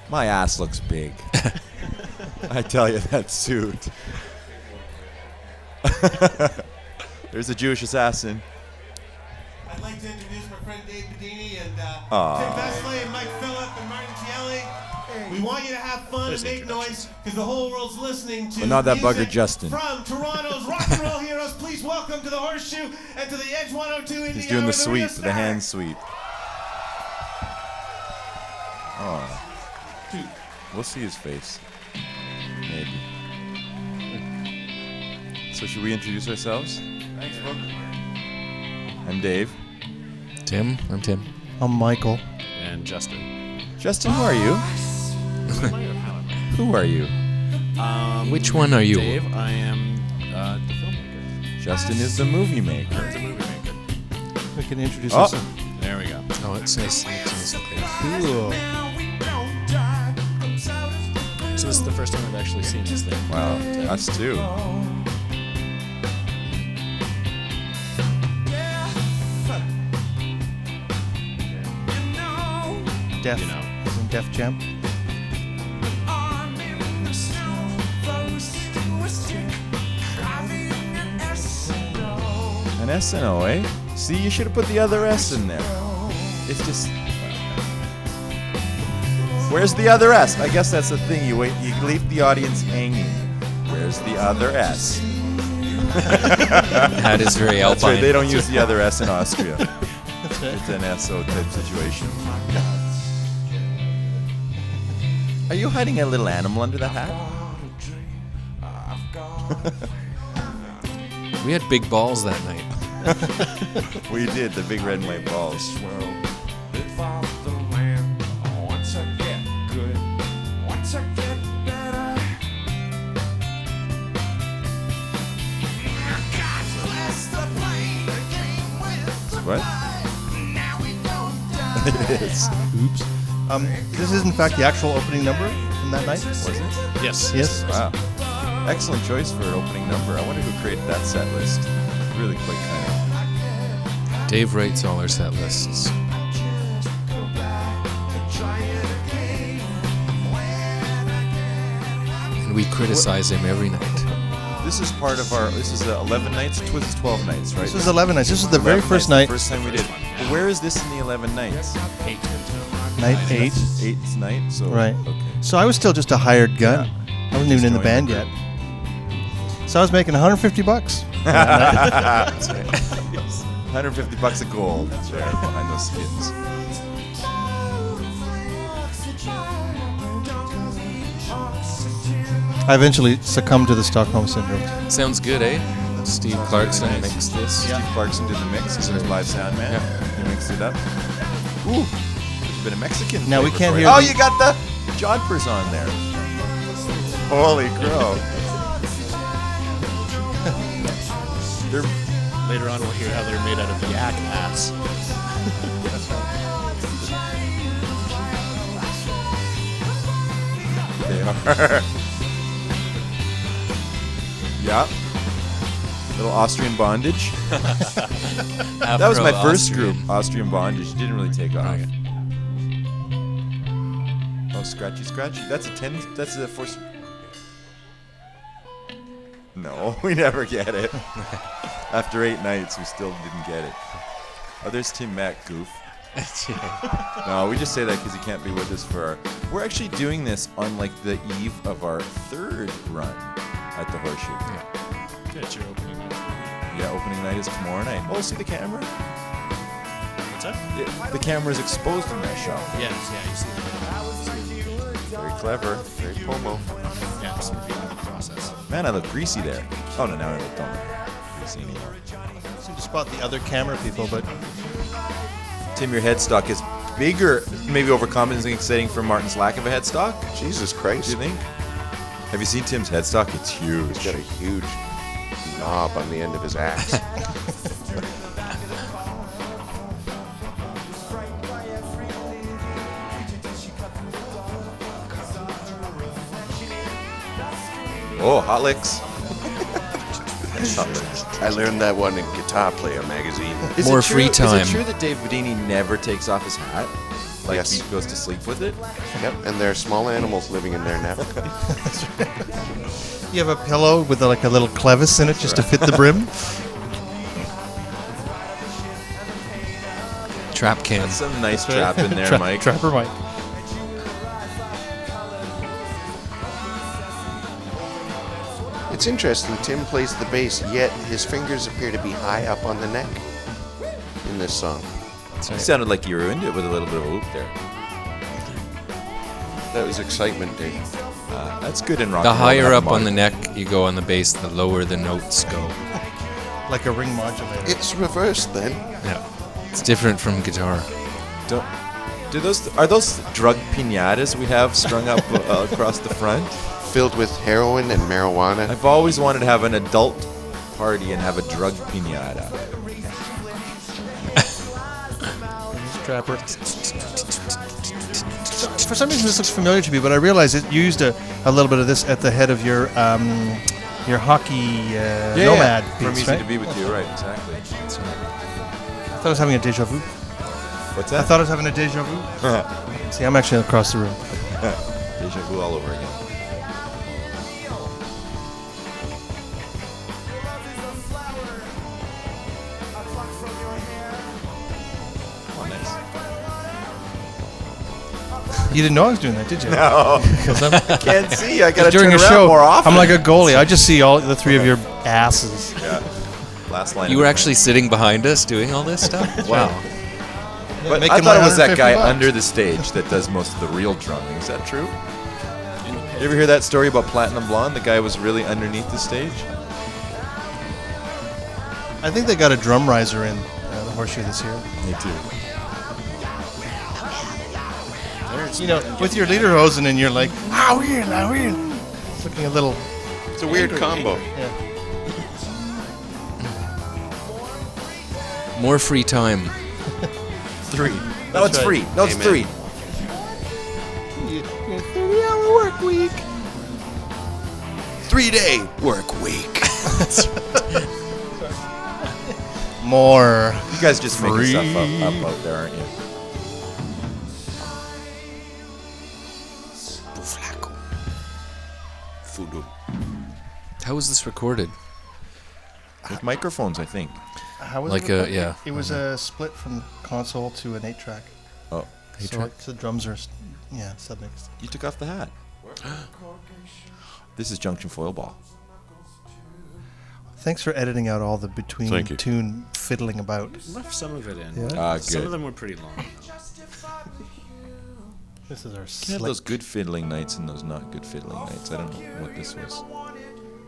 My ass looks big. I tell you, that suit. There's a Jewish assassin. I'd like to introduce my friend Dave Bedini and Tim Vesley and Mike Phillip and Marc Ricciardelli. We want you to have fun and make noise because the whole world's listening to not that music bugger Justin. From Toronto's rock and roll heroes. Please welcome to the Horseshoe and to the Edge 102 Indiana. He's doing the sweep, the hand sweep. Oh. We'll see his face. Maybe. So should we introduce ourselves? Thanks, Brooke. I'm Dave. Tim. I'm Tim. I'm Michael. And Justin. Justin, who are you? Who are you? Which one are you? Dave, I am the filmmaker. Justin is the movie maker. I'm the movie maker. We can introduce Oh. ourselves. There we go. Oh, it's nice. Cool. So this is the first time I've actually seen this thing. Wow, us too. Def. You know. As in Def Jam. An S&O, eh? See, you should have put the other S in there. It's just... Where's the other S? I guess that's the thing. You leave the audience hanging. Where's the other S? That is very That's alpine. right. They don't use the other S in Austria. It's an SO type situation. Are you hiding a little animal under the hat? We had big balls that night. We did, the big red and white balls. What? It is. Oops. This is in fact the actual opening number from that night. Was it? Yes. Yes. Wow. Excellent choice for an opening number. I wonder who created that set list. Really quite kind Dave writes all our set lists. And we criticize him every night. of. This is part of our. This is 11 nights. It was 12 nights, right? This was 11 nights. This was the very 11 first nights, night. the first time we did. But where is this in the 11 nights? Night 8. 8th night. So Right. Okay. So I was still just a hired gun. I wasn't even in the band yet. So I was making $150. That's right. 150 bucks of gold. That's right. Behind those skins. I eventually succumbed to the Stockholm Syndrome. Sounds good, eh? Steve Clarkson mixed this. Steve Clarkson did the mix. He's our live sound man. He mixed it up. Ooh, there's a bit of Mexican. Now we flavor can't for it. hear Oh, the- you got the jodhpurs on there. Holy crow. They're Later on, we'll hear how they're made out of yak ass. They are. Yeah. Little Austrian bondage. That was my first group, Austrian bondage. Didn't really take off. Okay. Oh, scratchy, scratchy. That's a 10. That's a force. No, we never get it. After 8 nights, we still didn't get it. Oh, there's Tim Mack, goof. No, we just say that because he can't be with us for our... We're actually doing this on like the eve of our 3rd run at the Horseshoe. Yeah. That's your opening night. Yeah, opening night is tomorrow night. Oh, see the camera? What's that? The camera is exposed in that shot. Yes, yeah, you see the Very clever. Very pomo. yeah, some feeling the process. Man, I look greasy there. Oh, no, now I don't look greasy anymore. I seem to spot the other camera people, but Tim, your headstock is bigger, maybe overcompensating for Martin's lack of a headstock. Jesus Do Christ. you think? Have you seen Tim's headstock? It's huge. He's got a huge knob on the end of his axe. Oh, hot licks. I learned that one in Guitar Player magazine. Is More it true, free time. Is it true that Dave Bedini never takes off his hat? Like Yes. he goes to sleep with it? Yep, and there are small animals living in there now. You have a pillow with like a little clevis in it just to fit the brim. Trap can. That's some nice trap in there, Mike. Trapper Mike. It's interesting, Tim plays the bass, yet his fingers appear to be high up on the neck in this song. You sounded like you ruined it with a little bit of a whoop there. That was excitement, Dave. That's good in rock The and roll to higher have up on the mod- neck you go on the bass, the lower the notes go. Like a ring modulator. It's reversed then. Yeah. It's different from guitar. Are those drug piñatas we have strung up across the front? Filled with heroin and marijuana. I've always wanted to have an adult party and have a drug piñata. Trapper. For some reason, this looks familiar to me, but I realized it used a little bit of this at the head of your hockey nomad From piece, Easy right? to Be With You, right, exactly. I thought I was having a deja vu. What's I that? thought I was having a deja vu. See, I'm actually across the room. Deja vu all over again. Oh, nice. You didn't know I was doing that, did you? No, I can't see. I gotta During turn a around show, more often. I'm like a goalie. I just see all the three of your asses. Yeah. Last line. You of were the- actually sitting behind us doing all this stuff? Wow. But I Making thought my it was that guy $150. under the stage that does most of the real drumming. Is that true? You ever hear that story about Platinum Blonde? The guy was really underneath the stage. I think they got a drum riser in the Horseshoe this year. Me too. You know, with your lederhosen and you're like, we're in. It's looking a little. It's a weird combo. Yeah. More free time. 3. No, it's right. free. No, it's Amen. 3. 30-hour work week. 3-day work week. More. You guys just making Free. stuff up out there, aren't you? Fudu. How was this recorded? With microphones, I think. How was Like it? a- yeah. It was a split from console to an 8-track. Oh, So the drums are, submixed. you took off the hat. This is Junction Foil Ball. Thanks for editing out all the between Thank you. tune fiddling about. Left some of it in. Yeah. Some of Good. them were pretty long. This is our You have slick. those good fiddling nights and those not good fiddling nights. I don't know what this was.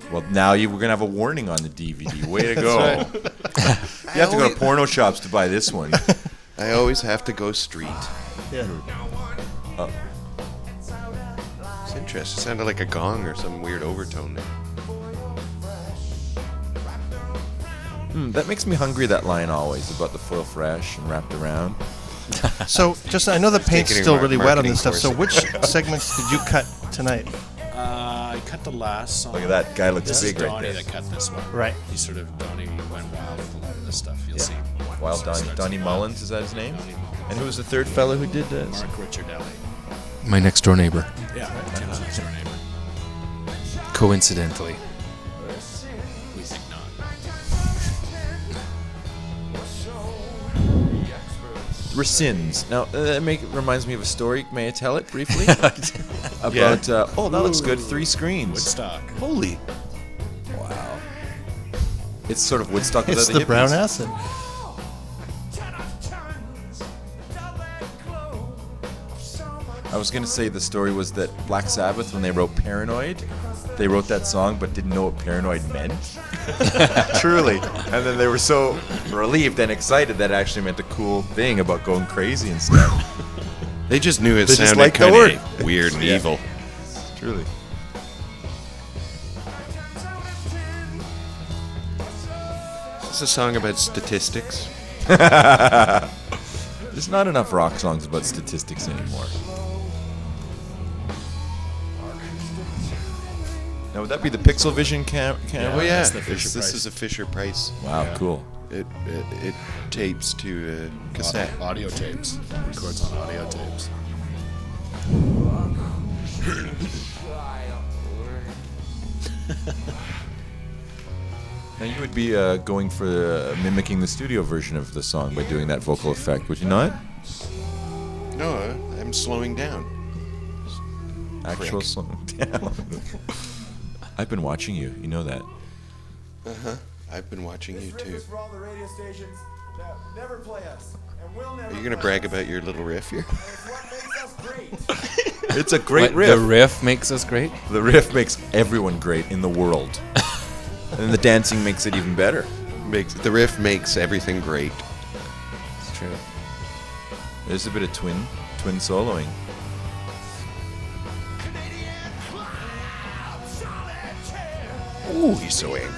Well, now we're going to have a warning on the DVD. Way to go. You have to go to porno shops to buy this one. I always have to go street. Yeah. Oh, It's interesting. It sounded like a gong or some weird overtone there. that makes me hungry, that line always, about the foil fresh and wrapped around. So, just I know the paint's taking a still really wet on marketing this stuff. So, course. which segments did you cut tonight? I cut the last song. Look at that. Guy looks This is big right Donny there. that cut this one. Right. He sort of, Donny went wild with a lot of this stuff. You'll see. Wild Donny. Donny Mullins, is that his name? And who was the third fellow who did this? Marc Ricciardelli. My next door neighbor. Yeah, Tim's next door neighbor. Coincidentally. We think not. Rescinds. Now, that reminds me of a story. May I tell it briefly? About, that looks good. 3 screens. Woodstock. Holy. Wow. It's sort of Woodstock without It's the the hippies. brown acid. I was going to say the story was that Black Sabbath, when they wrote Paranoid, they wrote that song but didn't know what paranoid meant. Truly. And then they were so relieved and excited that it actually meant a cool thing about going crazy and stuff. They just knew it They just sounded liked the kind word. of weird and Yeah. evil. Truly. It's a song about statistics. There's not enough rock songs about statistics anymore. Now, would that be the Pixel Vision camera? Oh yeah, that's the this Fisher-Price. is a Fisher Price. Wow, cool. It tapes to cassette. Audio tapes. Records on audio tapes. Now you would be going for mimicking the studio version of the song by doing that vocal effect, would you not? No, I'm slowing down. Actual slowing down. I've been watching you. You know that. I've been watching you too. For all the radio stations that never play us, and will never Are you going to brag about your little riff here? It's what makes us great. It's a great What, riff. the riff makes us great? The riff makes everyone great in the world. And then the dancing makes it even better. The riff makes everything great. It's true. There's a bit of twin soloing. Ooh, he's so angry.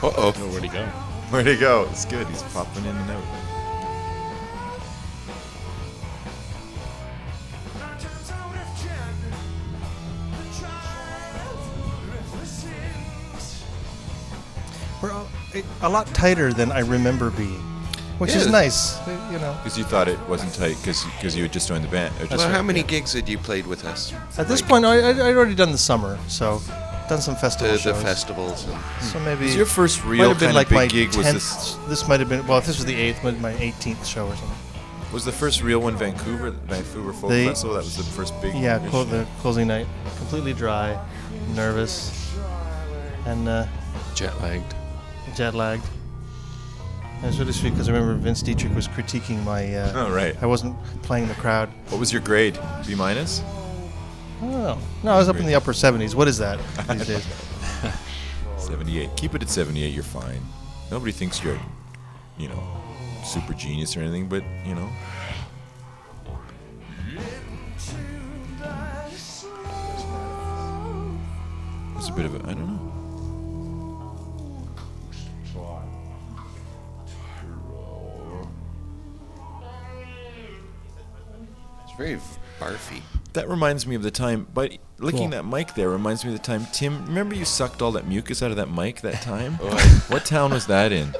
Uh-oh. Oh, where'd he go? Where'd he go? It's good. He's popping in and out. We're a lot tighter than I remember being, which is Yeah. nice, you know. Because you thought it wasn't tight because you had just joined the band. Or just Well, how many gigs had you played with us? At this point, I'd already done the summer, so done some festival The shows. festivals. And So maybe Was your first might real have been kind like of my big gig 10th, was this? This might have been, well, if this was the 8th, my 18th show or something. Was the first real one Vancouver Folk The- Festival? That was the first big. Yeah, the closing night, completely dry, nervous, and Jet lagged. jet lagged. And it's really sweet because I remember Vince Dietrich was critiquing my. Oh, right. I wasn't playing the crowd. What was your grade? B minus? Oh no, I was up in the upper 70s. What is that these days? 78. Keep it at 78. You're fine. Nobody thinks you're, super genius or anything, but It's a bit of a, I don't know. it's very barfy. That reminds me of the time, but licking that mic there reminds me of the time, Tim, remember you sucked all that mucus out of that mic that time? What town was that in?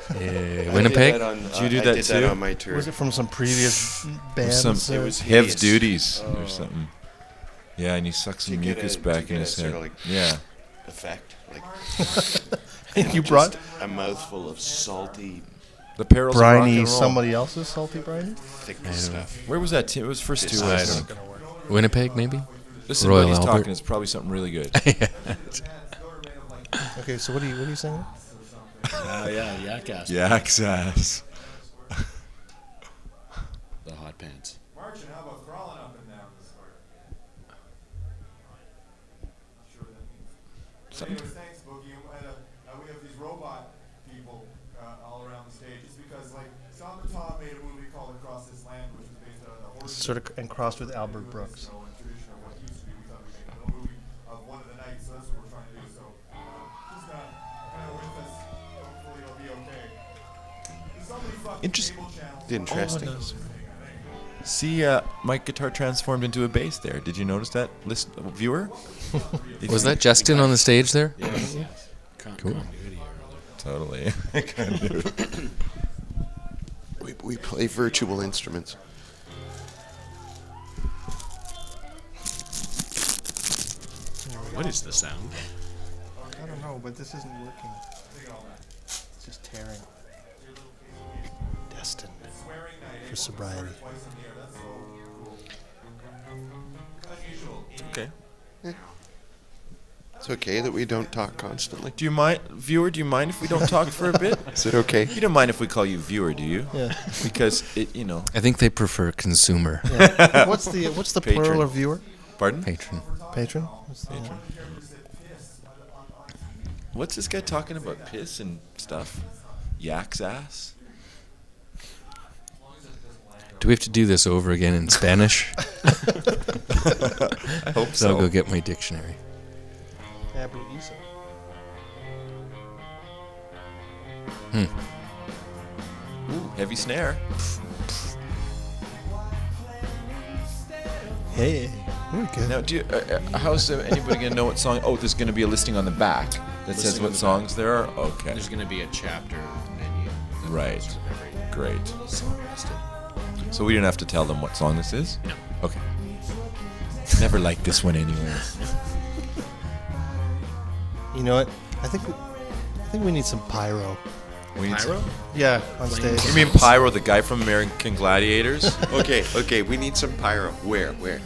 Winnipeg? Did you do I that did too? that on my tour. Was it from some previous band? Some, It was Hev's hideous. Duties or something. Yeah, and he sucked some To get mucus a- back to in get his a head. sort of like- Yeah. Effect. Like You brought a mouthful of salty, The perils of rock briny and roll. somebody else's salty briny? thick stuff. Where was that, Tim? It was first two. I don't know. Winnipeg, maybe? Listen, Royal when he's Albert. talking, it's probably something really good. Okay, so what are you saying? Yeah, yak ass. Yak's ass. The hot pants. March, and how about crawling up and down this part? Not sure what that means. Anyways, thanks, Boogie. We have these robot people all around the stage. It's because, like, Sam and Tom made a movie called Across This Land, which was based on the Horseshoe. Sort of and crossed with Albert Brooks. So, in tradition of what used to be, we thought we'd make a little movie of one of the nights, so that's what we're trying to do. So, just kind of with us. Hopefully it'll be okay. There's so many fucking Interesting. cable channels. Interesting. See, my guitar transformed into a bass there. Did you notice that, viewer? Was that Justin on the stage there? Cool. Totally. We play virtual instruments. What is the sound? I don't know, but this isn't working. It's just tearing. Destined for sobriety. Okay. It's okay that we don't talk constantly. Do you mind, viewer? Do you mind if we don't talk for a bit? Is it okay? You don't mind if we call you viewer, do you? Yeah. Because it, I think they prefer consumer. What's the Patron. plural of viewer? Pardon? Patron. Patron? What's the, What's this guy talking about? Piss and stuff? Yak's ass? Do we have to do this over again in Spanish? I hope So I'll go get my dictionary. Ooh, heavy snare. Hey. Very good. Now, how's anybody going to know what song? Oh, there's going to be a listing on the back that says Listing on what the songs there are? Okay. There's going to be a chapter menu. that Right. goes with every Great. song listed. So we didn't have to tell them what song this is? No. Okay. Never liked this one anyways. You know what? I think we need some pyro. We need Pyro? Yeah, on stage. You mean Pyro, the guy from American Gladiators? Okay, we need some pyro. Where? Ready?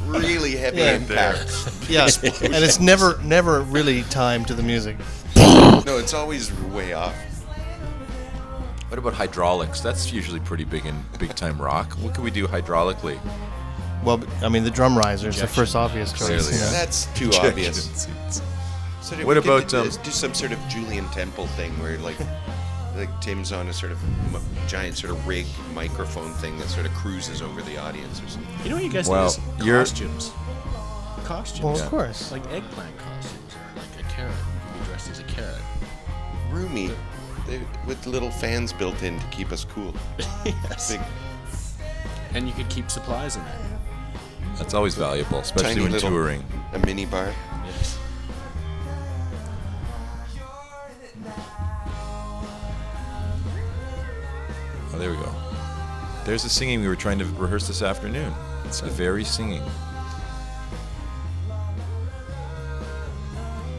Really heavy Yeah. impact. Yeah, and it's never really timed to the music. No, it's always way off. What about hydraulics? That's usually pretty big in big-time rock. What can we do hydraulically? Well, I mean, the drum riser is the first obvious choice. Clearly, you know? That's too obvious. So What we could about, do some sort of Julian Temple thing where like Tim's on a sort of giant sort of rig microphone thing that sort of cruises over the audience or something. You know what you guys Well, need is you're- costumes. Costumes. Well, of course. Like eggplant costumes or like a carrot. You can be dressed as a carrot. Roomy, with little fans built in to keep us cool. Yes. Big, And you could keep supplies in there. That's always valuable, especially tiny when little, touring. a mini bar. Yes. Oh, there we go. There's the singing we were trying to rehearse this afternoon. It's the very singing.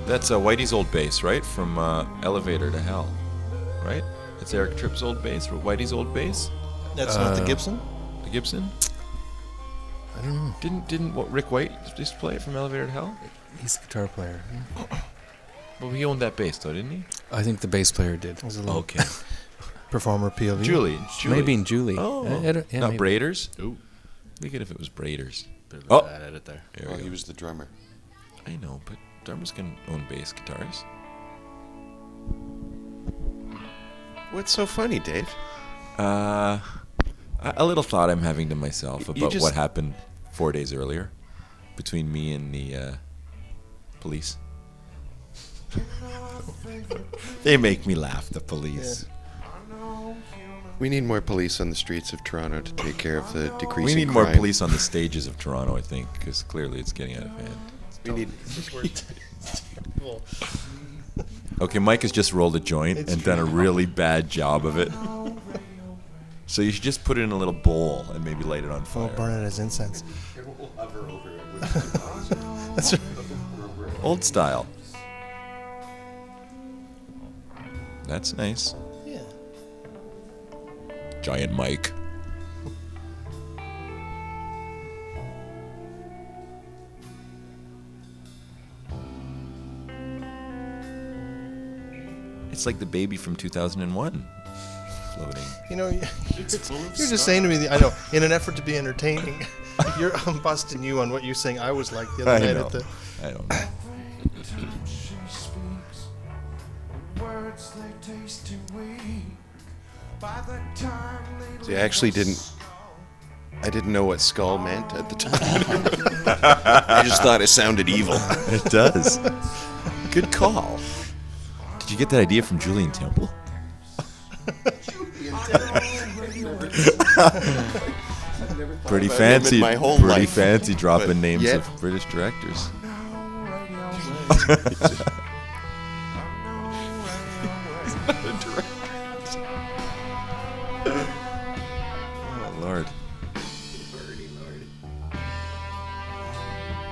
That's Whitey's old bass, right? From Elevator to Hell, right? It's Eric Tripp's old bass, Whitey's old bass. That's not the Gibson? The Gibson. I don't know. Didn't what Rick White just play it from Elevator to Hell? He's the guitar player. Well, he owned that bass though, didn't he? I think the bass player did. It was a little Okay. performer POV. Julie. Maybe in Julie. Oh, Yeah, not maybe. Braiders. Ooh. Be good if it was Braiders. Bit of Oh. a bad edit there. There Oh, we he go. was the drummer. I know, but drummers can own bass guitars. What's so funny, Dave? A little thought I'm having to myself about just- what happened 4 days earlier between me and the police. They make me laugh, the police. We need more police on the streets of Toronto to take care of the decreasing We need more crime. police on the stages of Toronto, I think, because clearly it's getting out of hand. We need. Okay, Mike has just rolled a joint and done a really bad job of it. So you should just put it in a little bowl and maybe light it on We'll fire. burn it as incense. That's right. Old style. That's nice. Yeah. Giant Mike. It's like the baby from 2001 floating. You know, you're just saying to me, I know, in an effort to be entertaining, I'm busting you on what you're saying I was like the other I night know. at the. I don't know. See, I actually didn't. I didn't know what skull meant at the time. I just thought it sounded evil. It does. Good call. Did you get that idea from Julian Temple? Pretty about him in fancy. my whole Pretty life, fancy dropping but names yet- of British directors. Oh Lord. Did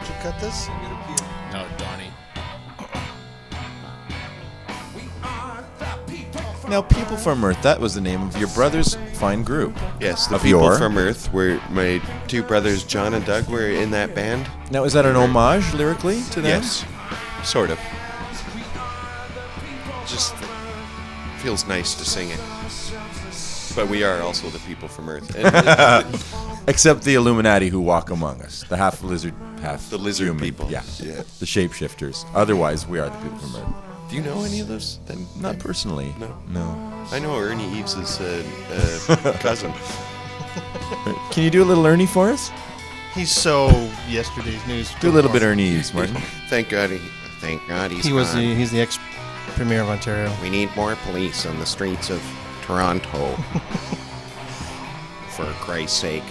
you cut this? No, Donny. Now, People from Earth, that was the name of your brother's fine group. Yes, the Of people your- from Earth were my two brothers, John and Doug, were in that band. Now, is that an homage lyrically to them? Yes, sort of. Just feels nice to sing it. But we are also the people from Earth. And Except the Illuminati who walk among us. The half lizard, half The lizard human. people. Yeah. Yeah. The shapeshifters. Otherwise, we are the people from Earth. do you know any of those? Then Not personally. No. No. I know Ernie Eves' cousin. Can you do a little Ernie for us? He's so yesterday's news. Do a little bit Ernie Eves, Martin. Thank God he's He was gone. he's the ex Premier of Ontario. We need more police on the streets of Toronto. For Christ's sake.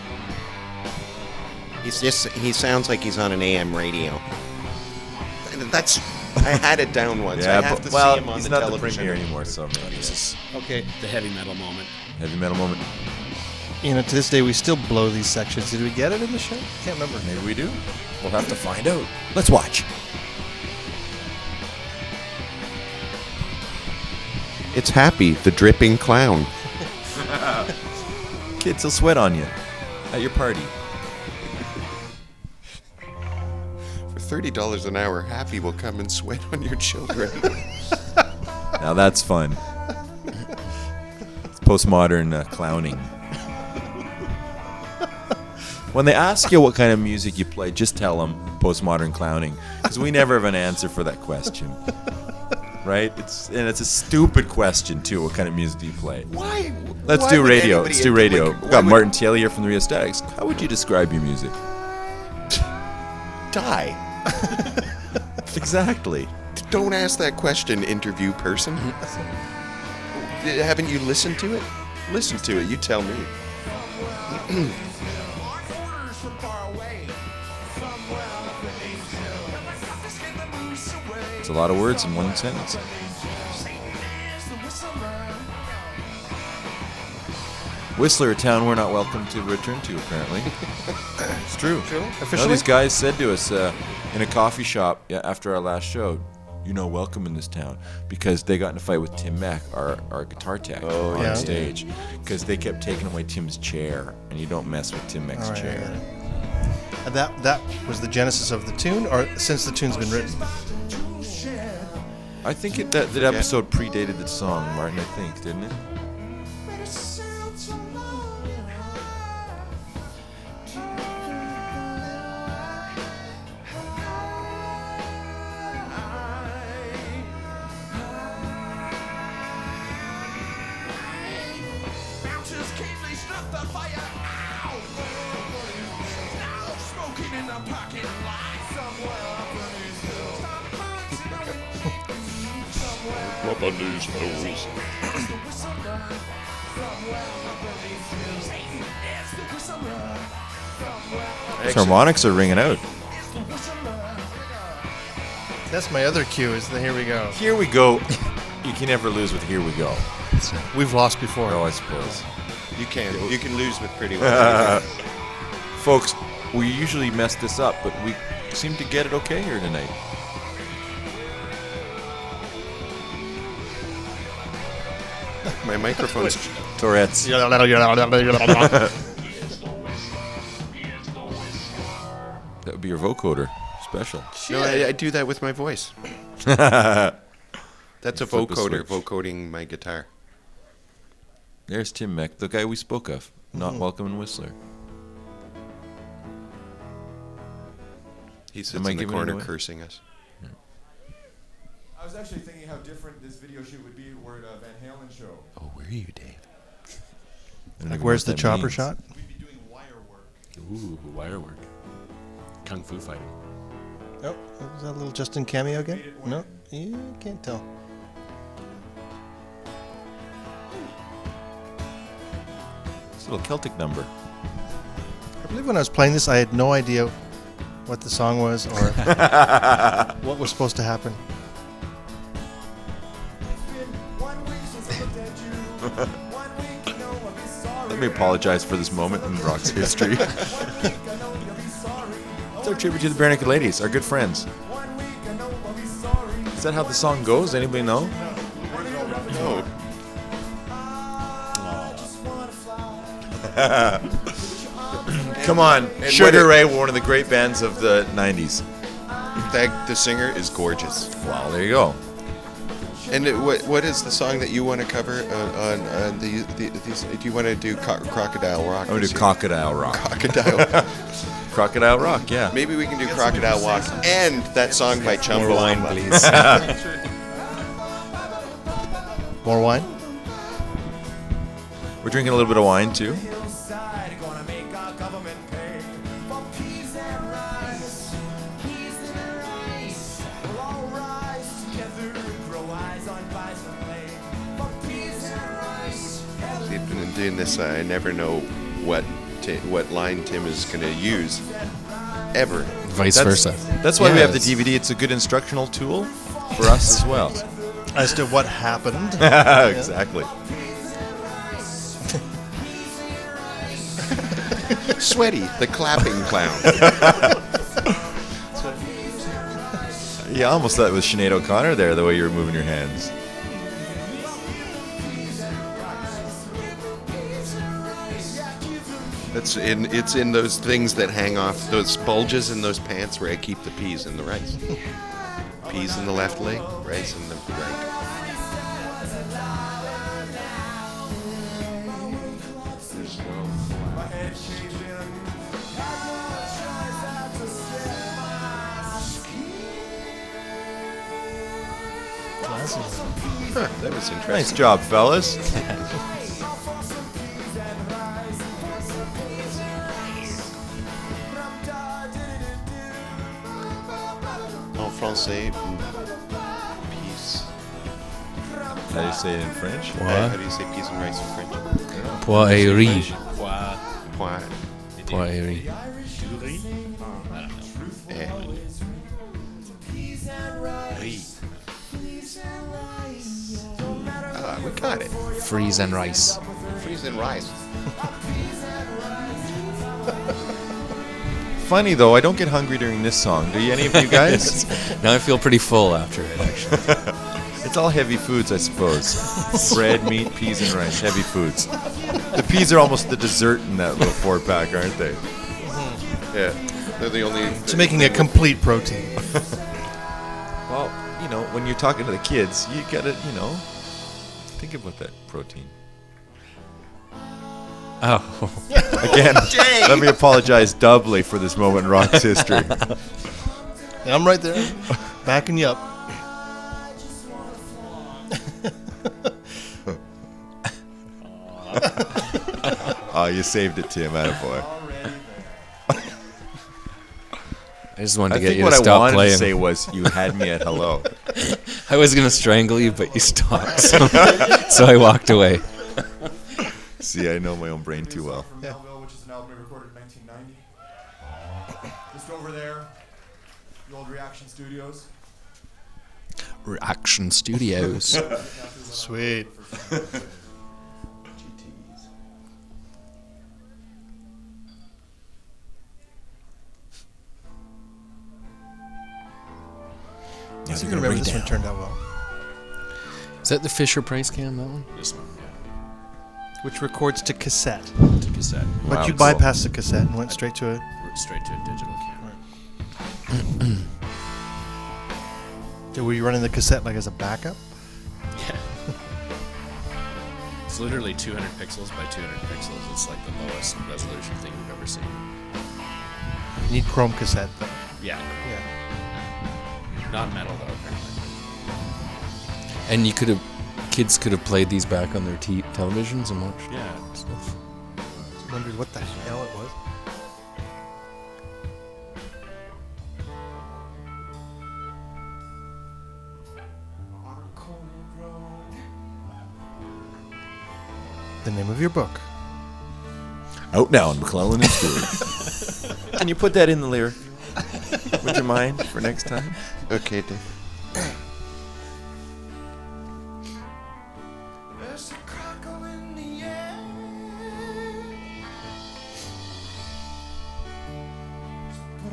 He sounds like he's on an AM radio. I had it down once. I have to see him on he's the not television. the premier anymore, so this is Okay. The heavy metal moment. heavy metal moment. You know, to this day, we still blow these sections. Did we get it in the show? Can't remember. Maybe we do. We'll have to find out. Let's watch. It's Happy, the dripping clown. Kids will sweat on you at your party. For $30 an hour, Happy will come and sweat on your children. Now that's fun. It's postmodern clowning. When they ask you what kind of music you play, just tell them postmodern clowning, because we never have an answer for that question. Right? It's a stupid question too. What kind of music do you play? Why? Let's Why do would radio. anybody Let's do radio. like, We've got why Martin Taylor here from the Rheostatics. How would you describe your music? Die. Exactly. Don't ask that question, interview person. Haven't you listened to it? Listen to it. You tell me. It's a lot of words in one sentence. Whistler, a town we're not welcome to return to, apparently. It's true. Officially? These guys said to us in a coffee shop after our last show, "You're not welcome in this town," because they got in a fight with Tim Mack, our guitar tech, on yeah. stage, because they kept taking away Tim's chair, and you don't mess with Tim Mack's chair. And that was the genesis of the tune, or since the tune's been written? I think that episode predated the song, Martin, I think, didn't it? Those harmonics are ringing out. That's my other cue, is the Here We Go. Here we go. You can never lose with Here We Go. We've lost before. Oh, I suppose. You can. You can lose with pretty well. Folks, we usually mess this up, but we seem to get it okay here tonight. My microphone's... Tourette's. That would be your vocoder. Special. No, I do that with my voice. That's a Flip a vocoder, switch. vocoding my guitar. There's Tim Mack, the guy we spoke of. Not welcome in Whistler. He sits Am I in the giving it corner away? cursing us. I was actually thinking how different this video shoot would be were it a Van Halen show. Oh, where are you, Dave? I don't Like, even where's know the what that chopper means. shot? We'd be doing wire work. Ooh, wire work. Kung fu fighting. Oh, was that a little Justin cameo again? No, you can't tell. It's a little Celtic number. I believe when I was playing this, I had no idea what the song was or what was supposed to happen. Let me apologize for this moment in rock's history. It's our tribute to the Bare Naked Ladies, our good friends. Is that how the song goes? Anybody know? No. Come on. And Sugar Ray were one of the great bands of the 90s. The singer is gorgeous. Well, there you go. And what is the song that you want to cover on these? Do you want to do Crocodile Rock? I'm going to do Crocodile Rock. Crocodile. Crocodile Rock, yeah. Maybe we can do Crocodile Walk and that song by Chumbawamba. please. More wine? We're drinking a little bit of wine, too. doing this, I never know what line Tim is going to use ever. Vice versa. That's why we have the Yes. DVD. It's a good instructional tool for us as well. As to what happened. Exactly. Sweaty, the clapping clown. Yeah, I almost thought it was Sinead O'Connor there, the way you were moving your hands. It's in those things that hang off, those bulges in those pants where I keep the peas and the rice. Peas in the left leg, rice in the right. Huh, that was interesting. Nice job, fellas. En français, peas. How do you say it in French? How do you say peas and rice in French? Poirerie. Pois. Poirerie. Eh. Ah, we got it. Freeze and rice. Freeze and rice. Funny though, I don't get hungry during this song. Do you, any of you guys? Now I feel pretty full after it, actually. It's all heavy foods, I suppose. Bread, meat, peas, and rice. Heavy foods. The peas are almost the dessert in that little 4-pack, aren't they? Yeah, they're the only. It's making a complete protein. Well, you know, when you're talking to the kids, you gotta, you know, think about that protein. Oh. Again, let me apologize doubly for this moment in rock's history. Yeah, I'm right there, backing you up. Oh, you saved it, Tim. Attaboy. I just wanted I to get think you what to I stop wanted playing. to say was you had me at hello. I was going to strangle you, but you stopped. So I walked away. See, I know my own brain too well. From Melville, which is an album we recorded in 1990. Just over there, the old Reaction Studios. Reaction Studios. Sweet. I think I remember this one turned out well. Is that the Fisher Price cam, that one? This one, yeah. Which records to cassette. To cassette. But Wow, you cool. bypassed the cassette and went straight to it. Straight to a digital camera. Were you running the cassette like as a backup? Yeah. It's literally 200 pixels by 200 pixels. It's like the lowest resolution thing you've ever seen. You need Chrome cassette though. Yeah. Yeah. Not metal though, apparently. And kids could have played these back on their televisions and watched stuff. Wondered what the hell it was. The name of your book. Out now in McClellan and Stewart. Can you put that in the lyric? Would you mind for next time? Okay, Dave.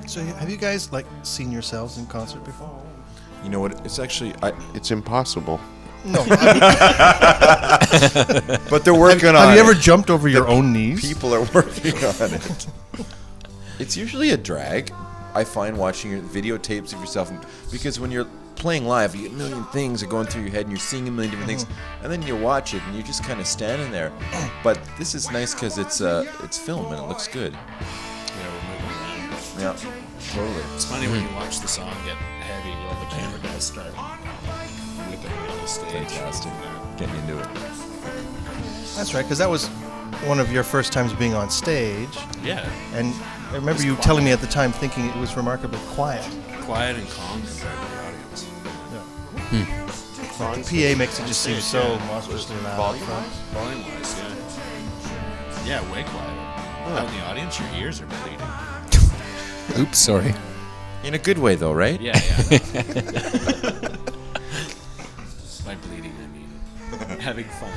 So have you guys like seen yourselves in concert before? You know what? It's actually, It's impossible. No. but they're working on it. Have you ever jumped over your own knees? People are working on it. It's usually a drag. I find watching your videotapes of yourself, because when you're playing live, you get a million things are going through your head, and you're seeing a million different things, and then you watch it, and you're just kind of standing there. But this is nice because it's film and it looks good. Yeah, we're moving around. Yeah, totally. It's funny when you watch the song get heavy, all the camera guys start whipping around the stage. Fantastic. Getting into it. That's right, because that was one of your first times being on stage, Yeah. and I remember you telling me at the time thinking it was remarkably quiet. Quiet and calm compared to the audience. Like the PA makes it just seem so monstrously loud. Volume-wise, yeah. Yeah, way quieter. Out in the audience, your ears are bleeding. Oops, sorry. In a good way, though, right? Yeah, yeah. By bleeding, I mean having fun.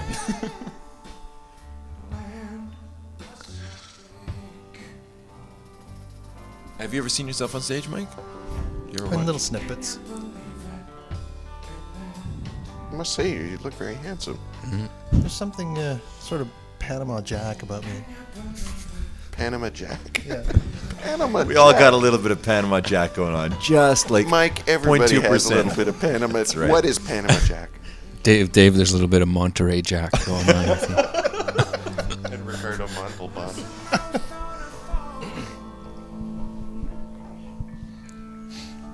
Have you ever seen yourself on stage, Mike? You ever In watch? little snippets. I must say, you look very handsome. There's something sort of Panama Jack about me. Panama Jack. Yeah. Panama We all Jack. got a little bit of Panama Jack going on, just like Mike, everybody has a 0.2%. little bit of Panama. That's right. What is Panama Jack? Dave, there's a little bit of Monterey Jack going on. I think. And Ricardo Montalban.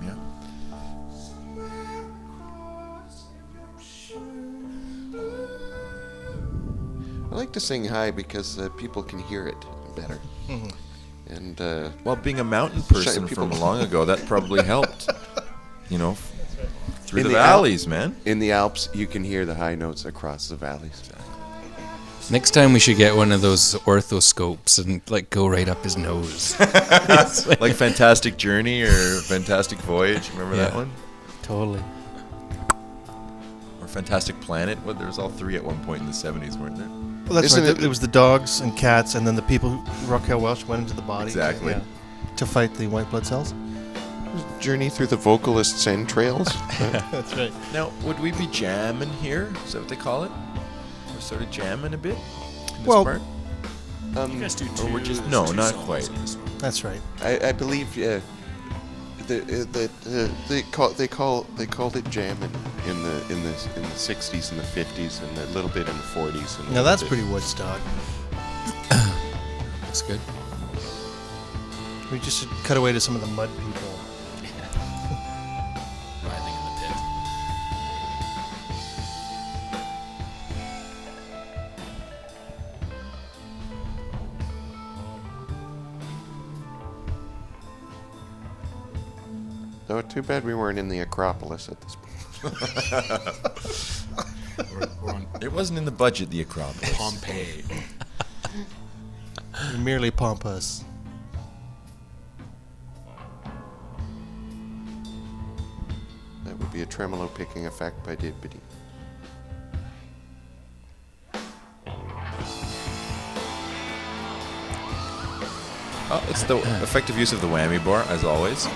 Yeah. I like to sing high because people can hear it better. And Well, being a mountain person people- from long ago, that probably helped. You know, through In the the valleys, man. in the Alps, you can hear the high notes across the valleys. Next time we should get one of those orthoscopes and like go right up his nose. Like Fantastic Journey or Fantastic Voyage. Remember that Yeah. one? Totally. Or Fantastic Planet. Well, there was all three at one point in the 70s, weren't there? Well, that's Isn't right. it- It was the dogs and cats, and then the people who Raquel Welch went into the body. Exactly. To fight the white blood cells. Journey through the vocalist's entrails. That's right. Now, would we be jamming here? Is that what they call it? We're sort of jamming a bit in this Well, part? You guys do two. Or we're just- there's no, two not solos quite. in this one. That's right. I believe they called it jamming in the 60s and the 50s and a little bit in the 40s. And a Now little that's bit- pretty Woodstock. That's good. We just should cut away to some of the mud people. Writhing in the pit. Oh, too bad we weren't in the Acropolis at this point. We're on It wasn't in the budget, the Acropolis. Pompeii. You're merely pompous. That would be a tremolo picking effect by Dave Biddy. Oh, it's the effective use of the whammy bar, as always.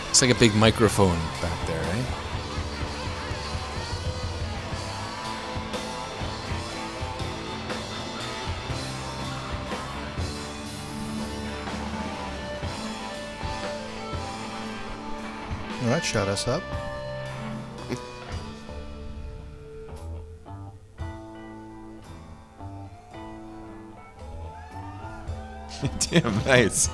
It's like a big microphone back there, right? Well, that shut us up. Damn, nice.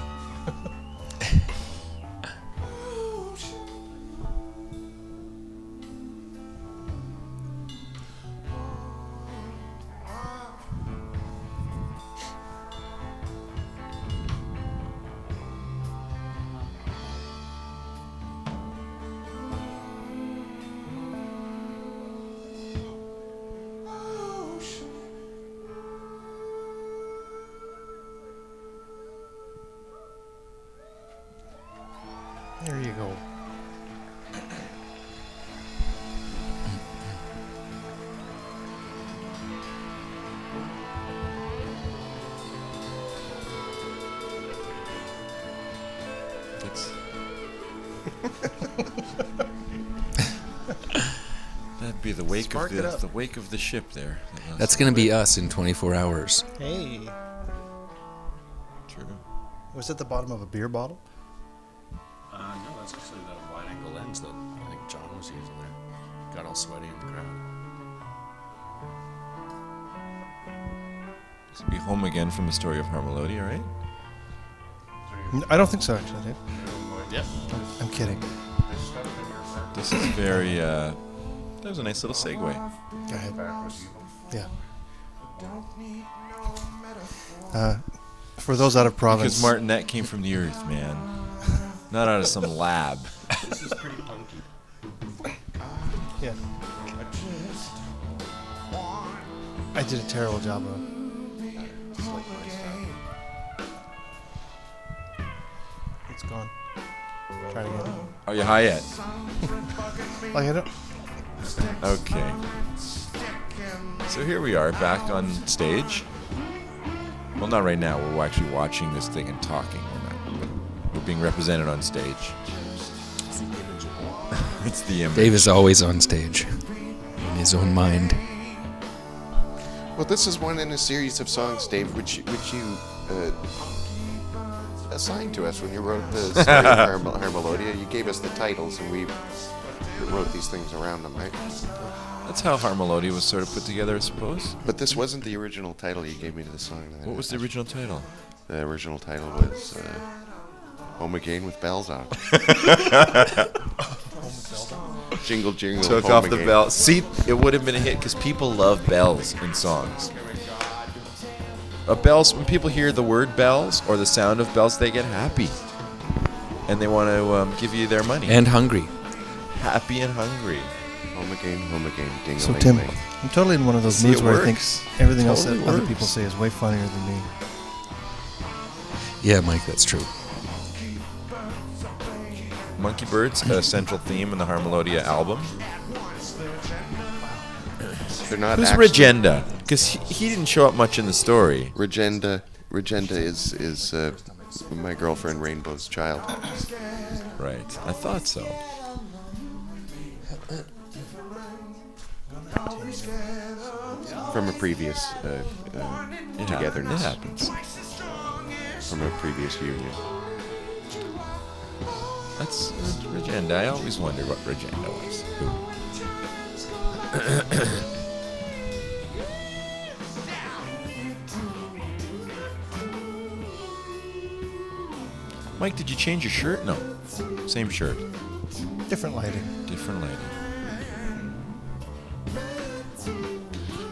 There you go. That's that'd be the wake Spark it of up. the wake of the ship there. That's going to be us in 24 hours. Hey. True. Was it the bottom of a beer bottle? No, that's actually the wide-angle lens that I think John was using there. Got all sweaty in the crowd. This will be home again from the story of Harmelody, all right? I don't think so, actually, Dave. Yep. I'm kidding. This is very. That was a nice little segue. Go ahead. Yeah. For those out of province. Because Martin, that came from the earth, man. Not out of some lab. This is pretty punky. Yeah. I did a terrible job of it. Just like my style. It's gone. Try it again. Are you high yet? I hit it. Okay. So here we are, back on stage. Well, not right now. We're actually watching this thing and talking. We're being represented on stage. It's the image. Dave is always on stage, in his own mind. Well, this is one in a series of songs, Dave, which you assigned to us when you wrote the story of Harmelodia. You gave us the titles, and we wrote these things around them, right? That's how Harmelodia was sort of put together, I suppose. But this wasn't the original title you gave me to the song. What was the original title? The original title was Home Again with Bells On. Jingle, jingle. Took home off again. the bell. See, it would have been a hit because people love bells in songs. Bells, when people hear the word bells or the sound of bells, they get happy. And they want to give you their money. And hungry. Happy and hungry. Home again, ding So Tim, I'm totally in one of those See, moods it where I think works. everything else Totally that other works. people say is way funnier than me. Yeah, Mike, that's true. Monkey Bird's a central theme in the Harmelodia album. They're not Who's actually- Regenda? Because he didn't show up much in the story. Regenda is my girlfriend Rainbow's child. Right. I thought so. From a previous It togetherness. happens. From a previous union. That's Regenda. I always wondered what Regenda was. Mike, did you change your shirt? No. Same shirt. Different lighting. Different lighting.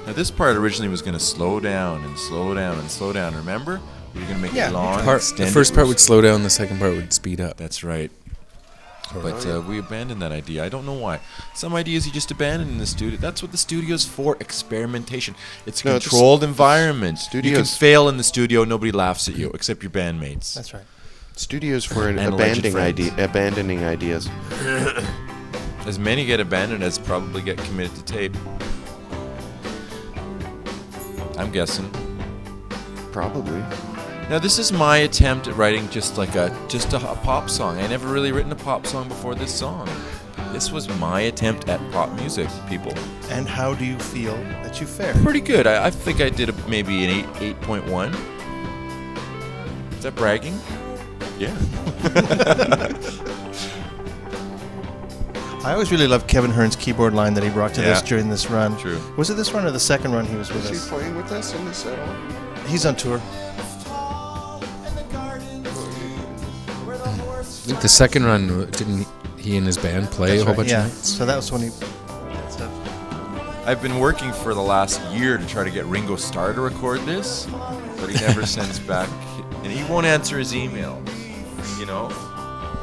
Now this part originally was going to slow down and slow down and slow down. Remember? We were going to make it long. The extended. first part would slow down, the second part would speed up. That's right. But we abandoned that idea. I don't know why. Some ideas you just abandon in the studio. That's what the studio's for, experimentation. It's a No, it's controlled environment. You can studios- fail in the studio, nobody laughs at you, except your bandmates. That's right. Studios for And alleged abandoning ideas. As many get abandoned as probably get committed to tape. I'm guessing. Probably. Now this is my attempt at writing just a pop song. I never really written a pop song before this song. This was my attempt at pop music, people. And how do you feel that you fare? Pretty good. I think I did maybe an 8.1. Is that bragging? Yeah. I always really loved Kevin Hearn's keyboard line that he brought to this Yeah. during this run. True. Was it this run or the second run he was with Is he us? playing with us in this at all? He's on tour. I think the second run, didn't he and his band play a whole bunch yeah. of nights? So that was when he. I've been working for the last year to try to get Ringo Starr to record this, but he never sends back, and he won't answer his email. You know?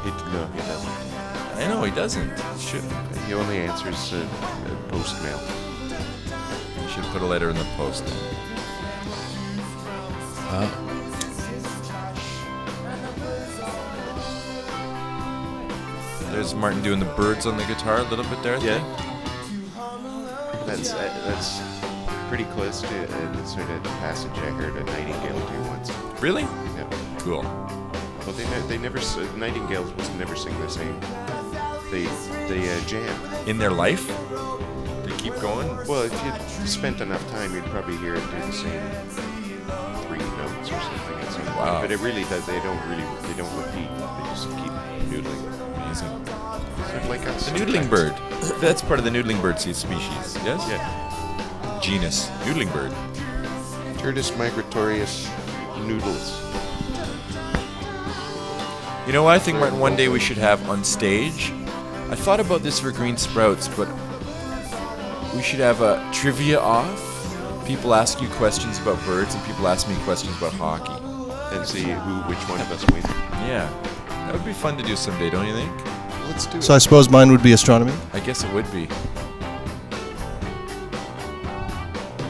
He doesn't. I know he doesn't. He should. He only answers post mail. He should put a letter in the post. There's Martin doing the birds on the guitar a little bit there. I think. That's pretty close to the sort of passage I heard a Nightingale do once. Really? Yeah. Cool. Well, they never Nightingales was never sing the same. They jam. In their life, they keep going. Well, if you spent enough time, you'd probably hear it do the same 3 notes or something at some point. Wow. But it really does. They don't repeat. They just keep noodling. Amazing. Sort of like us. The noodling bird. That's part of the noodling bird species. Yes. Yeah. Genus noodling bird. Turdus migratorius noodles. You know what I think, Martin, one day we should have on stage? I thought about this for Green Sprouts, but we should have a trivia off. People ask you questions about birds, and people ask me questions about hockey. And see which one of us wins. Yeah. That would be fun to do someday, don't you think? Let's do it. So I suppose mine would be astronomy. I guess it would be.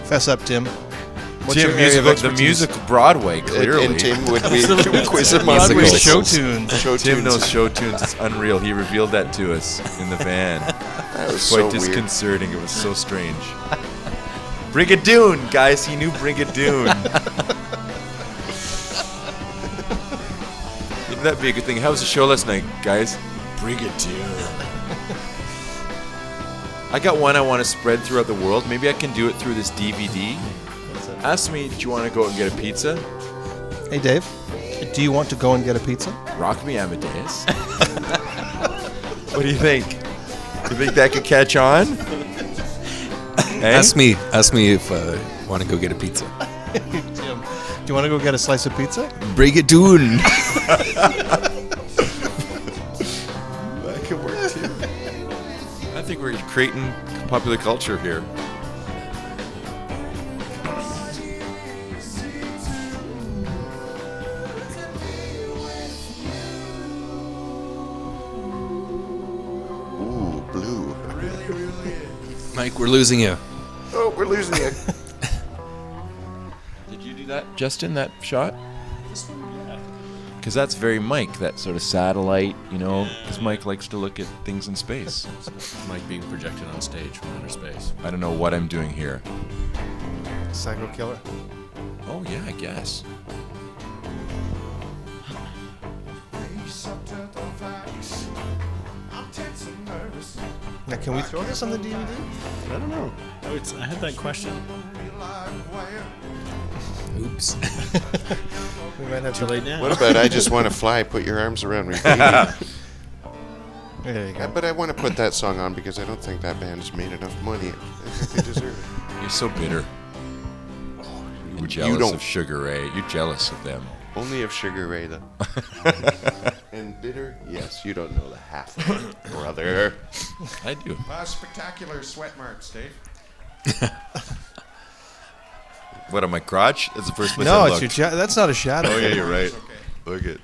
Fess up, Tim. What's Tim, your area of the expertise? musical Broadway, clearly. And Tim would be quiz him on Broadway musicals. show tunes. Show Tim tunes. knows show tunes. It's unreal. He revealed that to us in the van. That was Quite so weird. disconcerting. It was so strange. Brigadoon, guys. He knew Brigadoon. Wouldn't that be a good thing? How was the show last night, guys? Brigadoon. I got one I want to spread throughout the world. Maybe I can do it through this DVD. Ask me, do you want to go and get a pizza? Hey, Dave. Do you want to go and get a pizza? Rock me, Amadeus. What do you think? You think that could catch on? Hey? Ask me if I want to go get a pizza. Tim, do you want to go get a slice of pizza? Brigadoon. That could work too. I think we're creating popular culture here. Ooh, blue. Mike, we're losing you. Oh, we're losing it. Did you do that, Justin, that shot? Because that's very Mike, that sort of satellite, you know, because Mike likes to look at things in space. Mike being projected on stage from outer space. I don't know what I'm doing here. Psycho killer. Oh, yeah, I guess. Now, can we throw this on the DVD? I don't know. I had that question. Oops. We might have Too to. late now. What about I Just Want to Fly, put your arms around me, baby? There you go. But I want to put that song on because I don't think that band's made enough money. I think they deserve it. You're so bitter. You're You jealous don't- of Sugar Ray. You're jealous of them. Only of Sugar Ray, though. And bitter? Yes, you don't know the half of it, brother. I do. Spectacular sweat marks, Dave. What, on my crotch? That's the first place No, I it's looked. your that's not a shadow. Oh, yeah, you're right. Okay. Look at.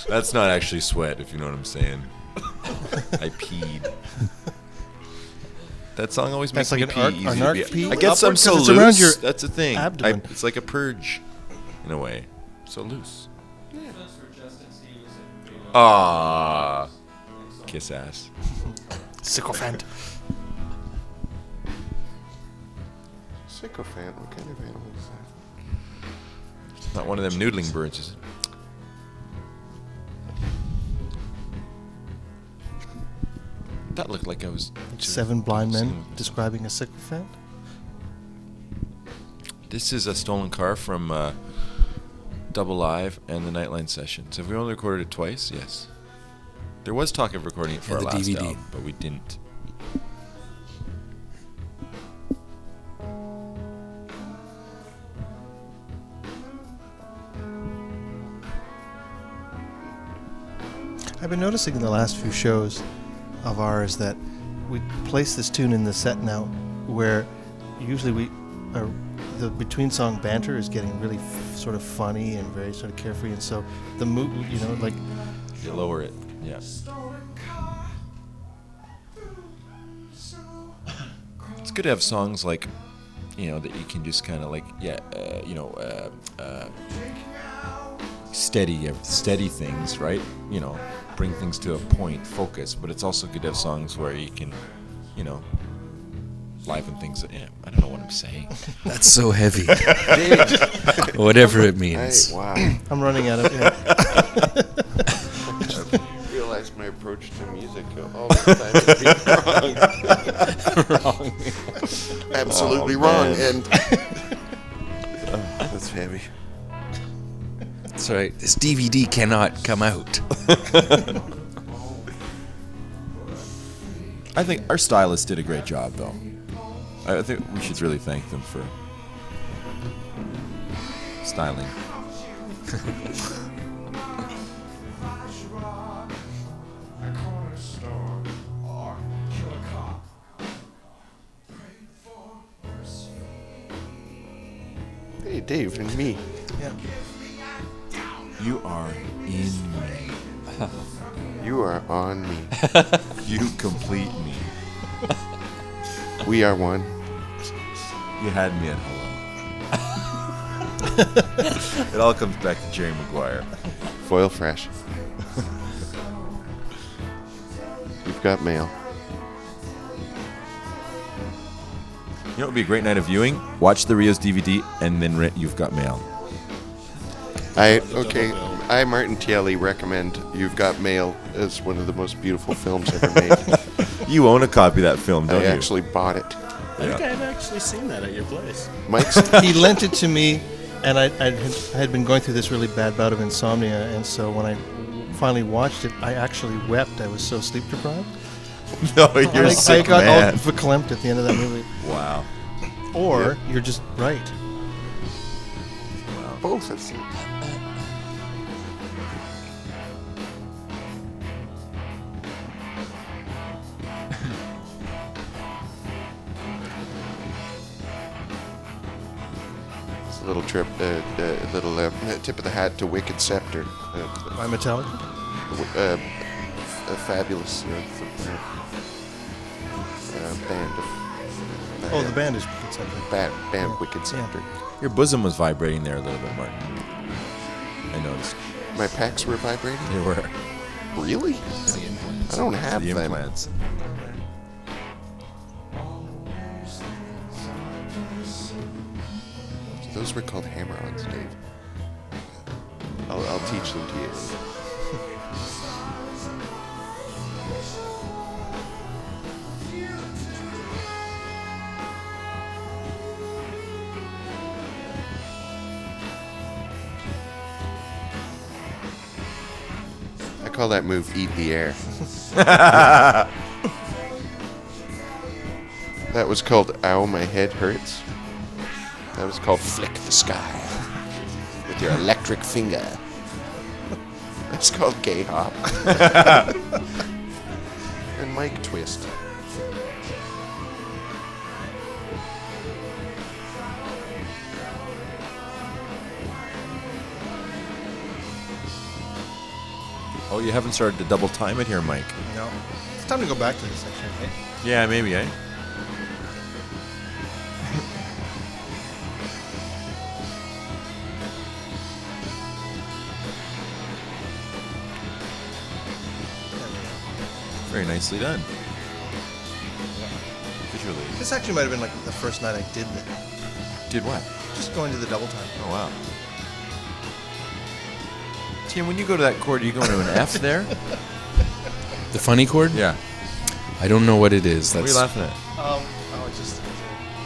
That's not actually sweat, if you know what I'm saying. I peed. That song always makes That's me like pee an arc- easy an to arc be. pee? I get some Upward, so 'cause it's loose. around your That's the thing. abdomen. It's like a purge, in a way. So loose. Ah, kiss ass. Sycophant. Sycophant? What kind of animal is that? It's not one of them noodling birds, is it? That looked like I was. 7 blind men Singing. describing a sycophant. This is a stolen car from Double Live and the Nightline Sessions. Have we only recorded it twice? Yes. There was talk of recording it for And our the last DVD. album, but we didn't. I've been noticing in the last few shows of ours that we place this tune in the set now where usually the between song banter is getting really sort of funny and very sort of carefree, and so the mood, you know, like You lower it. Yeah. It's good to have songs like, you know, that you can just kind of like, steady things, right? You know, bring things to a point, focus. But it's also good to have songs where you can, you know, liven things. Yeah, I don't know what I'm saying. That's so heavy. Whatever it Hey, mean. wow. I'm running out of. Yeah. I realized my approach to music all the time has been wrong. Absolutely wrong. man. And that's heavy. That's right. This DVD cannot come out. I think our stylists did a great job, though. I think we should really thank them for styling. Hey, Dave and me. Yeah. You are in me. You are on me. You complete me. We are one. You had me at hello. It all comes back to Jerry Maguire. Foil fresh. You've got mail. You know what would be a great night of viewing? Watch the Rio's DVD and then rent You've Got Mail. I, Martin Tielli, recommend You've Got Mail as one of the most beautiful films ever made. You own a copy of that film, don't you? I actually bought it. I think I've actually seen that at your place. Mike's He lent it to me, and I had been going through this really bad bout of insomnia, and so when I finally watched it, I actually wept. I was so sleep deprived. No, you're sick, I got man. all verklempt at the end of that movie. Wow. Or you're just right. both of them. It's a little tip of the hat to Wicked Scepter. By Metallica? A fabulous band of. Oh, the band is Wicked Scepter. Band Wicked Scepter. Your bosom was vibrating there a little bit, Mark. I noticed. My pecs were vibrating? They were. Really? I don't have the them. implants. Those were called hammer-ons, Dave. I'll teach them to you. I call that move "eat the air." That was called "Ow, my head hurts." That was called "Flick the Sky" with your electric finger. That's called "Gay Hop." And Mike Twist. Oh, you haven't started to double time it here, Mike. No. It's time to go back to this section, right? Yeah, maybe, eh? Very nicely done. Visually. This actually might have been like the first night I did that. Did what? Just going to the double time. Oh, wow. Tim, when you go to that chord, are you going to an F there? The funny chord? Yeah. I don't know what it is. What are you laughing at? It's just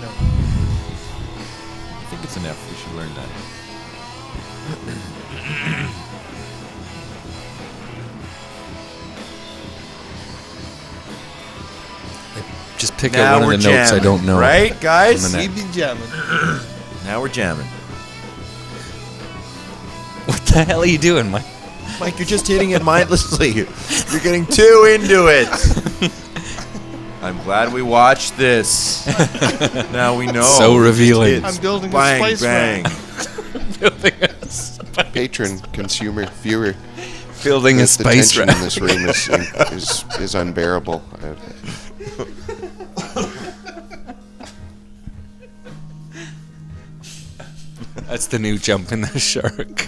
no. I think it's an F. We should learn that. Just pick out one of the notes I don't know. Right, guys? We be jamming. Now we're jamming. What the hell are you doing, Mike? Mike, you're just hitting it mindlessly. You're getting too into it. I'm glad we watched this. Now we know. So revealing. I'm building bang, a spice bang. Building a spice. Patron, consumer, viewer. Building a The spice tension rack. in this room is unbearable. That's the new jump in the shark.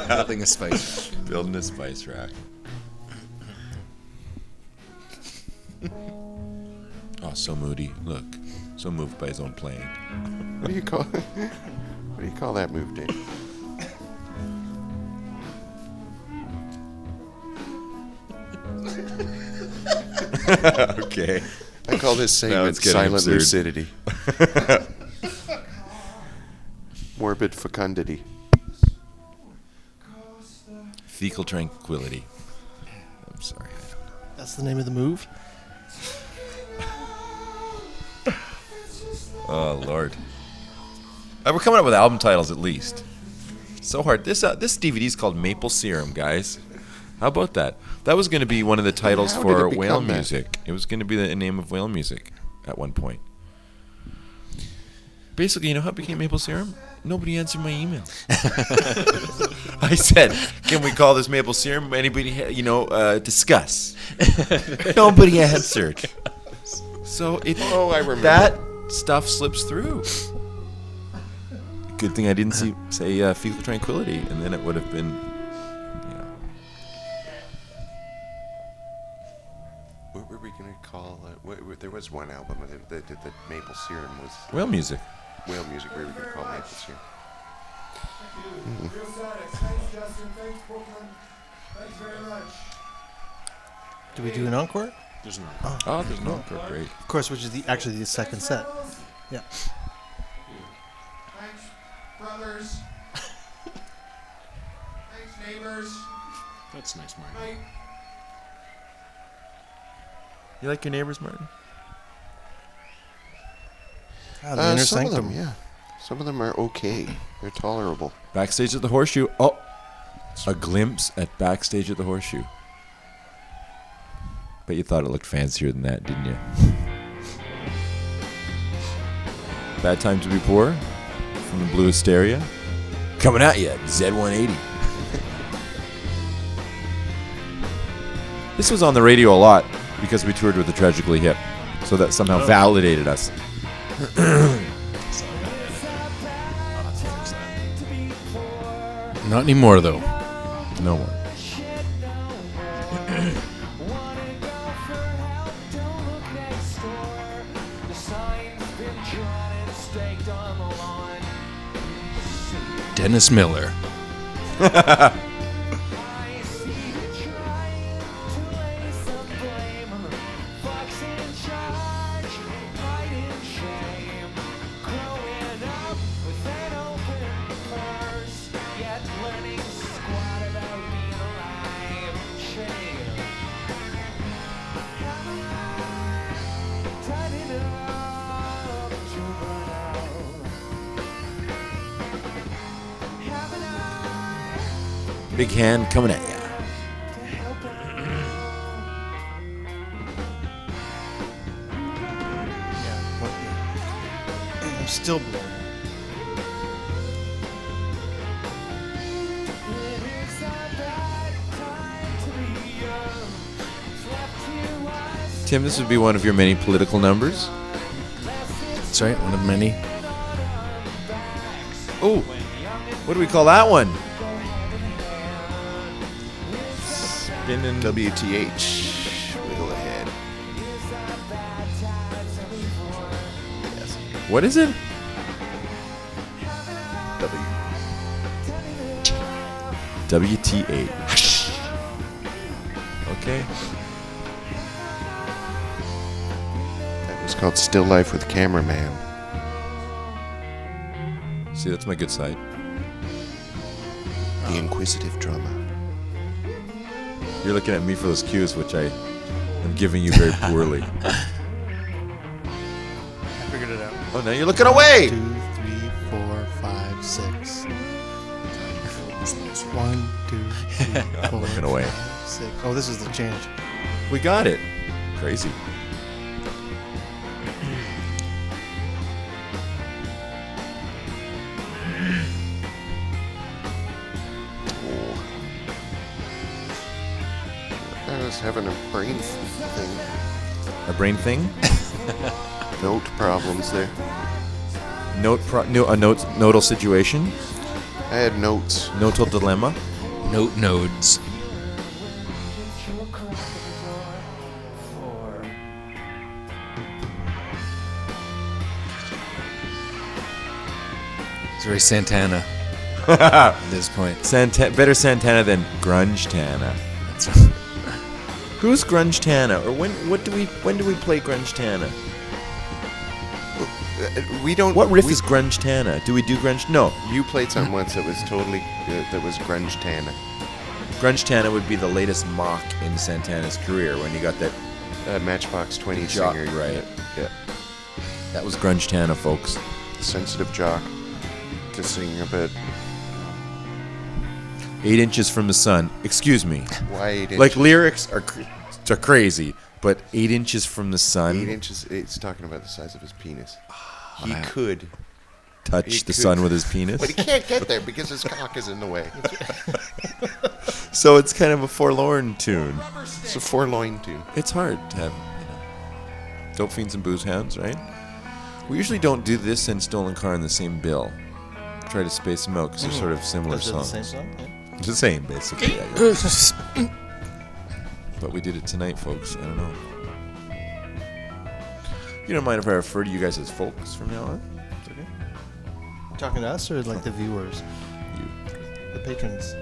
Building a spice rack. Building a spice rack. Oh, so moody. Look. So moved by his own playing. What do you call that move, Dave? Okay. I call this segment it's getting silent absurd. lucidity. Morbid fecundity. Fecal tranquility. I'm sorry. I don't know. That's the name of the move. Oh, Lord. We're coming up with album titles at least. So hard. This DVD is called Maple Serum, guys. How about that? That was going to be one of the titles How for did it whale become that? music. It was going to be the name of whale music at one point. Basically, you know how it became Maple Serum? Nobody answered my email. I said, can we call this Maple Serum? Anybody, discuss. Nobody answered. So Oh, I remember. that stuff slips through. Good thing I didn't say fecal tranquility, and then it would have been, What were we gonna call? There was one album that did the Maple Serum was whale music. Whale music. What were we gonna call Maple Serum? Rheostatics. Thanks, Justin. Thanks, Brooklyn. Thanks very much. Do we do an encore? There's no. Oh, there's no encore. Great. Of course, which is actually the second set. Yeah. Thanks, brothers. Thanks, neighbors. That's nice, Marc. Night. You like your neighbors, Martin? Ah, the inner some of sanctum. them, yeah. Some of them are okay. They're tolerable. Backstage at the Horseshoe. Oh, a glimpse at backstage at the Horseshoe. Bet you thought it looked fancier than that, didn't you? Bad Time to Be Poor from the Blue Hysteria. Coming at you, Z180. This was on the radio a lot because we toured with the Tragically Hip, so that somehow validated us. Not anymore, though. No one. Dennis Miller. Big hand coming at ya. I'm still blown. Tim, this would be one of your many political numbers. That's right, one of many. Oh, what do we call that one? Spinning. WTH. Wiggle ahead. Yes. What is it? WTH. Okay. That was called Still Life with Cameraman. See, that's my good side. The Inquisitive Drummer. You're looking at me for those cues, which I am giving you very poorly. I figured it out. Oh, now you're looking away! 2, 3, 4, 5, 6. 1, 2, 3, 4, Looking away. 5, 6. Oh, this is the change. We got it. Crazy. I was having a brain thing. A brain thing? Note problems there. A nodal situation? I had notes. Nodal dilemma? Note nodes. It's very Santana at this point. Better Santana than Grunge Tana. That's right. Who's Grunge Tana? Or when do we play Grunge Tana? We don't. What riff is Grunge Tana? Do we do Grunge? No. You played something once that was totally that was grunge Tana. Grunge Tana would be the latest mock in Santana's career when you got that Matchbox 20 jock, singer. right? Yeah. That was Grunge Tana, folks. Sensitive jock to sing about 8 inches from the sun. Excuse me. why 8 inches. Like lyrics are crazy, but 8 inches from the 8 sun. inches. It's talking about the size of his penis. He could Touch the sun with his penis. but he can't get there because his cock is in the way. So it's kind of a forlorn tune. It's a forlorn tune. It's hard to have, Dope Fiends and Booze Hounds, right? We usually don't do this and Stolen Car in the same bill. Try to space them out because they're sort of similar Is it songs. the same song? Yeah. It's the same, basically. Yeah, you're right. But we did it tonight, folks. I don't know. You don't mind if I refer to you guys as folks from now on? It's okay. Talking to us or like the viewers? You. The patrons?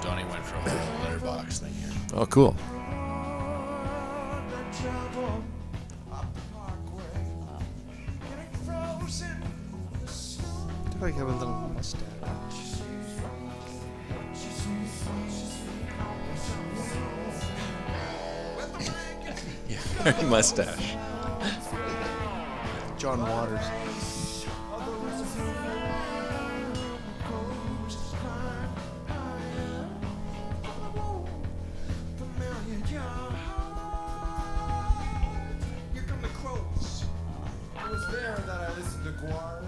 Donny went for a whole letterbox thing here. Oh, cool. I feel like I have a little mustache. Very mustache. John Waters. It was there that I listened to Guar.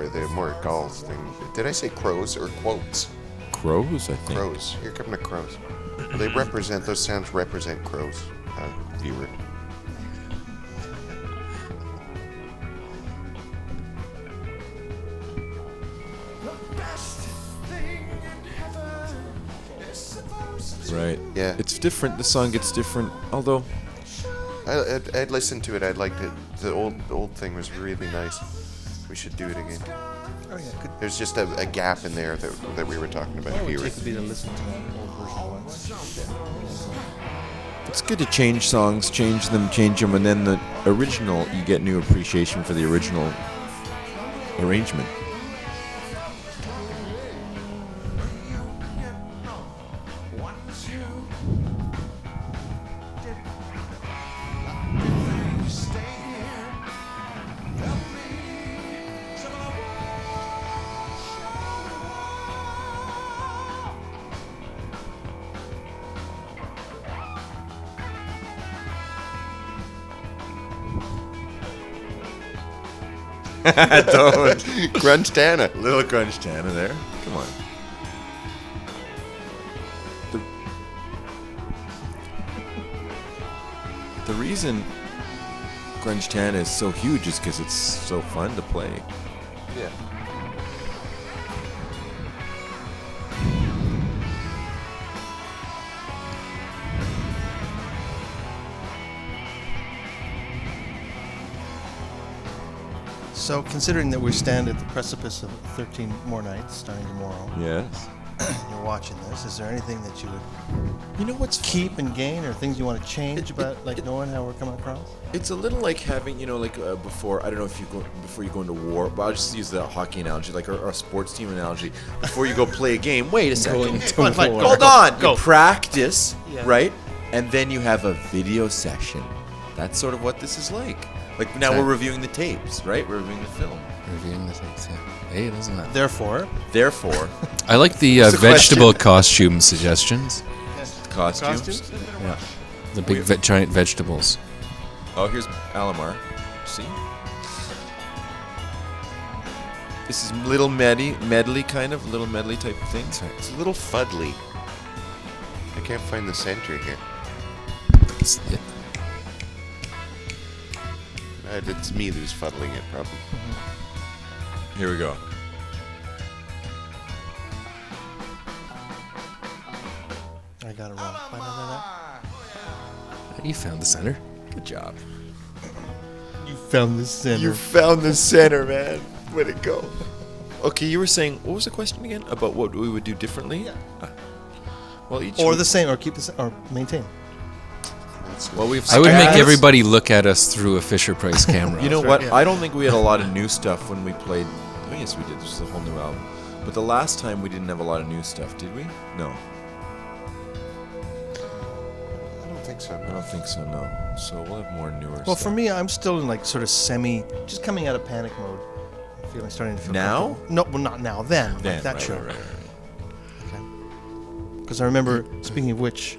The more Gauls thing. Did I say crows or quotes? Crows, I think. Crows. Here come the crows. Well, they represent, those sounds represent crows, viewer. Right. Yeah. It's different. The song gets different. Although, I'd listen to it. I'd liked it. The old thing was really nice. We should do it again. Oh yeah, good. There's just a gap in there that we were talking about. It would Viewer. take a bit to listen to that old version once. it's good to change songs, change them, and then the original, you get new appreciation for the original arrangement. Don't. Grunge Tana. Little Grunge Tana there. Come on. The reason Grunge Tana is so huge is because it's so fun to play. Yeah. So, considering that we stand at the precipice of 13 more nights starting tomorrow, Yes. you're watching this, is there anything that you would You know what's keep and gain, or things you want to change about, like, knowing how we're coming across? It's a little like having, before, I don't know if before you go into war, but I'll just use the hockey analogy, like our sports team analogy. Before you go play a game, wait a second. Hold on. You practice, right? And then you have a video session. That's sort of what this is like. Like now we're reviewing the tapes, right? We're reviewing the film. Reviewing the tapes, yeah. Hey, it doesn't matter. Therefore, I like the vegetable costume suggestions. costumes. Yeah. The big giant vegetables. Oh, here's Alamar. See? This is little medley kind of, little medley type of thing. It's a little fuddly. I can't find the center here. It's me who's fuddling it, probably. Here we go. I got it wrong. You found the center. Good job. You found the center. You found the center, man. Way to go. Okay, you were saying, what was the question again? About what we would do differently? Yeah. Well, each or the same, or keep the same, or maintain. Well, I would make everybody look at us through a Fisher-Price camera. You know what? Yeah. I don't think we had a lot of new stuff when we played. Oh, yes, we did. This was a whole new album. But the last time we didn't have a lot of new stuff, did we? No. I don't think so. I don't think so, no. So we'll have more newer stuff. Well, for me, I'm still in like sort of just coming out of panic mode. Starting to feel now? No, well, not now. Then like that right, show. Right. Because I remember, speaking of which,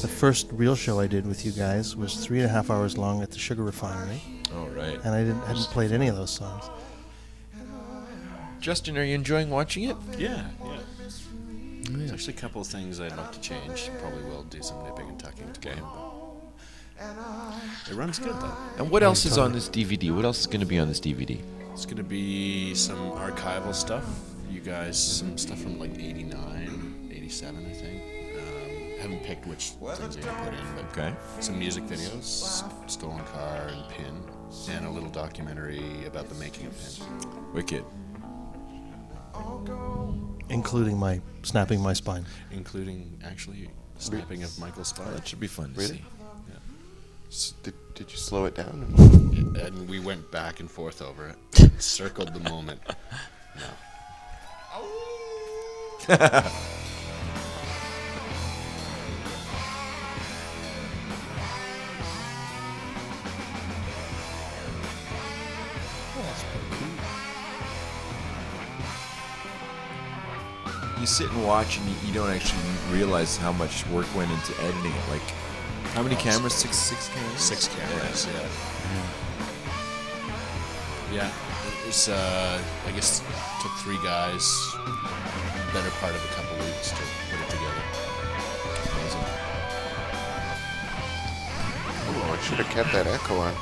the first real show I did with you guys was 3.5 hours long at the Sugar Refinery. Oh, right. And I hadn't played any of those songs. Justin, are you enjoying watching it? Yeah. There's actually a couple of things I'd like to change. Probably will do some nipping and tucking to game. It runs good though. And what else is on this DVD? What else is going to be on this DVD? It's going to be some archival stuff. You guys, some stuff from like 89, 87, I think. Haven't picked which things I'm going to put in, but Okay. some music videos, Stolen Car and P.I.N, and a little documentary about the making of P.I.N. Wicked. Including my snapping my spine. Including, actually, snapping of Michael's spine. That should be fun to Really? see. Did you slow it down? And we went back and forth over it. Circled the moment. No. You sit and watch, and you don't actually realize how much work went into editing it. Like, how many cameras? Six cameras? 6 cameras, yeah. It's, I guess, took 3 guys, better part of a couple weeks to put it together. Oh, I should have kept that echo on.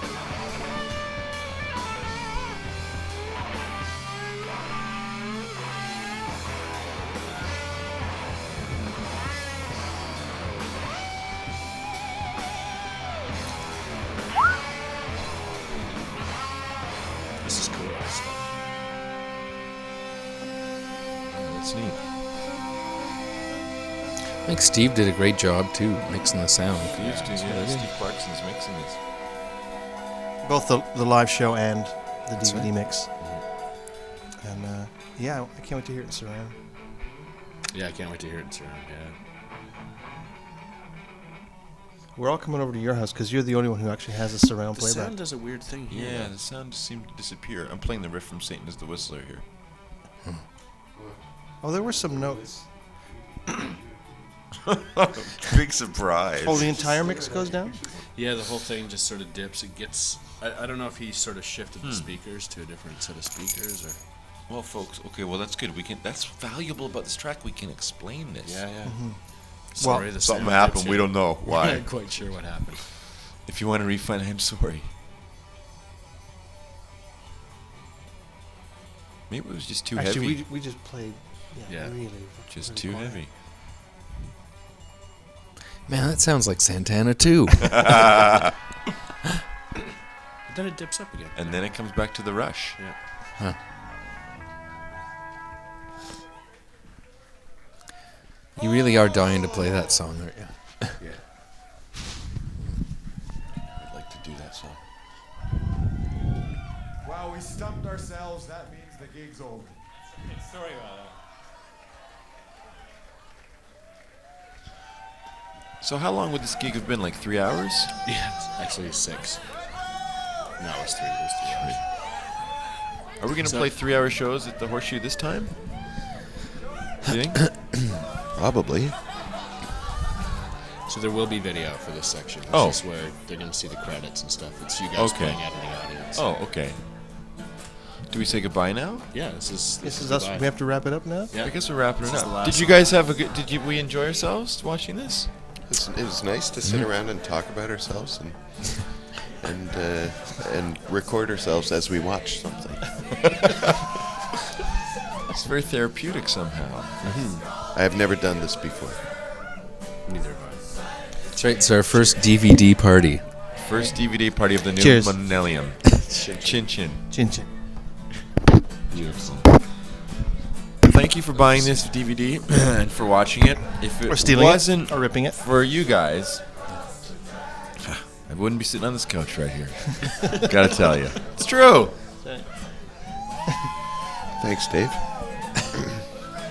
This is cool. That's neat. I think Steve did a great job too, mixing the sound. Steve Clarkson's mixing this. Both the live show and the DVD mix. And yeah, I can't wait to hear it in surround. Yeah, I can't wait to hear it in Serum, yeah. We're all coming over to your house because you're the only one who actually has a surround The playback. sound does a weird thing here. Yeah, the sound seemed to disappear. I'm playing the riff from Satan is the Whistler here. Oh, there were some notes. Big surprise. Oh, the entire mix goes down? Yeah, the whole thing just sort of dips. It gets... I don't know if he sort of shifted the speakers to a different set of speakers or... Well, folks, okay, well, that's good. That's valuable about this track. We can explain this. Yeah. Mm-hmm. Sorry, Well, the Something sound happened. dips We here. don't know I'm why. not quite sure what happened. If you want a refund, I'm sorry. Maybe it was just too Actually, heavy. we just played Yeah. really Just really too quiet. heavy. Man, that sounds like Santana too. But then it dips up again. And then it comes back to the rush. Yeah. Huh. You really are dying to play that song, aren't you? Yeah. I'd like to do that song. Wow, we stumped ourselves. That means the gig's over. Sorry about that. So how long would this gig have been? Like 3 hours? Yeah, it's actually 6. No, it's 3. It was 3 hours. Are we going to So- play 3-hour shows at the Horseshoe this time? You think? Probably. So there will be video for this section. It's Oh. just where they're going to see the credits and stuff. It's you guys Okay. playing out in the audience. Oh, okay. Do we say goodbye now? Yeah, this is us. goodbye. We have to wrap it up now. Yeah. I guess we're wrapping it This is the up. last Did you song. guys have a good? We enjoy ourselves watching this? It was nice to sit around and talk about ourselves and record ourselves as we watch something. It's very therapeutic somehow. I have never done this before. Neither have I. That's right. It's our first DVD party. First DVD party of the new Cheers. millennium. Chin chin. Chin chin. Beautiful. Thank you for buying this DVD and for watching it. If it Or stealing wasn't it. Or ripping it. for you guys, I wouldn't be sitting on this couch right here. Gotta tell you, it's true. Thanks, Dave.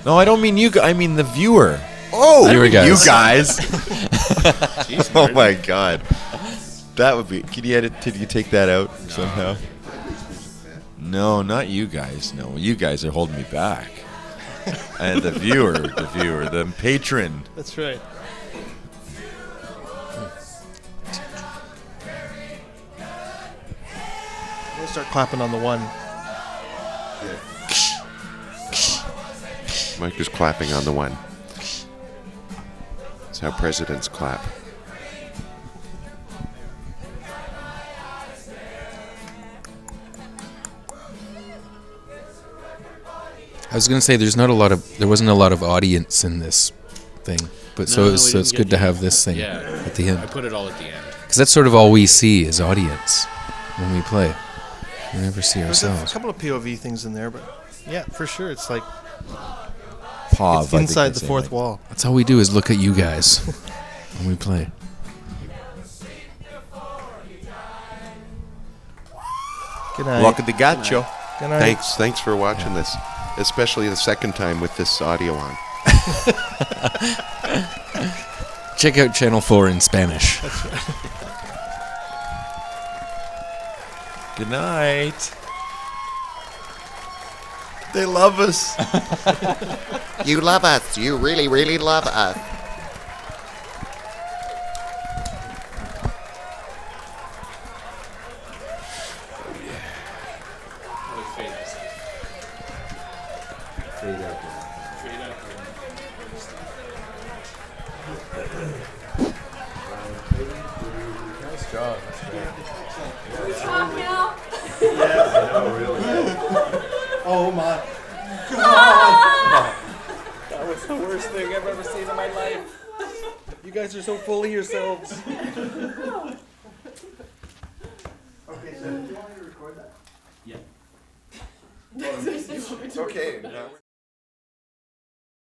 No, I don't mean you. I mean the viewer. Oh, Viewer guys. You guys. Jeez, Oh Martin. my God. That would be. Can you edit? Did you take that out somehow? No, not you guys. No, you guys are holding me back. And the viewer, the patron. That's right. We'll start clapping on the one. Mike is clapping on the one. That's how presidents clap. I was gonna say there wasn't a lot of audience in this thing, but so it's good to have this thing at the end. I put it all at the end because that's sort of all we see is audience when we play. We never see There's ourselves. a couple of POV things in there, but yeah, for sure, it's like Pav, it's inside the fourth wall. That's all we do is look at you guys when we play. Good night. Look at the gacho. Good night. Thanks for watching this, especially the second time with this audio on. Check out Channel 4 in Spanish. Good night. They love us. You love us. You really, really love us. Oh my God! That was the worst thing I've ever seen in my life. You guys are so full of yourselves. Okay, so do you want me to record that? Yeah. Okay.